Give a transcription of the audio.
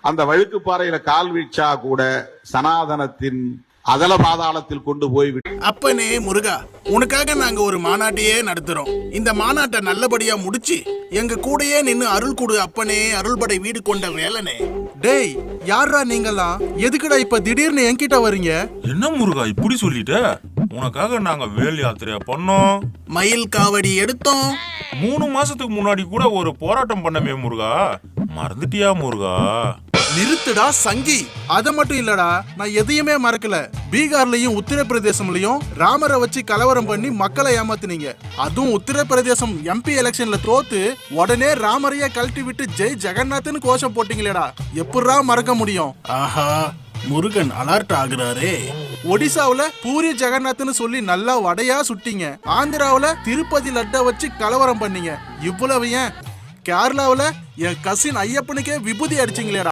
அந்த வழுக்கு பாறையில கால் வீச்சா கூட சனாதனத்தின் அதல பாதாளத்தில் கொண்டு போய் அப்பனே முருகா, உனக்காக நாங்க ஒரு மாநாட்டையே நடத்துறோம். இந்த மாநாட்டை நல்லபடியா முடிச்சு எங்க கூடயே நின்னு அருள் கொடு அப்பனே, அருள்படை வீடு கொண்ட வேலனே. டேய், யாரா நீங்களாம்? எதுக்குடா இப்ப திடீர்னு என்கிட்ட வரீங்க? என்ன முருகா இப்படி சொல்லிட்ட? உனக்காக நாங்க வேல் யாத்திரையா பண்ணோம், மயில் காவடி எடுத்தோம். 3 மாசத்துக்கு முன்னாடி கூட ஒரு போராட்டம் பண்ணமே முருகா, மறந்துட்டியா முருகா? நிறுத்துடா சங்கி. அத மட்டும் இல்லடா, நான் எதையுமே மறக்கல. பீகார்லயும் உத்தரப்பிரதேசம்லயும் ராமரை வச்சு கலவரம் பண்ணி மக்களை ஏமாத்துனீங்க. அதுவும் உத்தரப்பிரதேசம் MP எலெக்ஷன்ல தோத்து உடனே ராமரைய கழட்டி விட்டு ஜெய் ஜெகநாத்னு கோஷம் போட்டீங்களேடா, எப்படா மறக்க முடியும்? ஆஹா, முருகன் அலர்ட் ஆகுறாரே. ஒடிசாவுல பூரி ஜெகநாத்னு சொல்லி நல்லா வடையா சுட்டீங்க. ஆந்திராவுல திருப்பதி லட்டை வச்சு கலவரம் பண்ணீங்க. இவ்வளவு ஏன் கேரளாவுல என் கசின் ஐயப்பனுக்கே விபூதி அடிச்சிங்களேடா.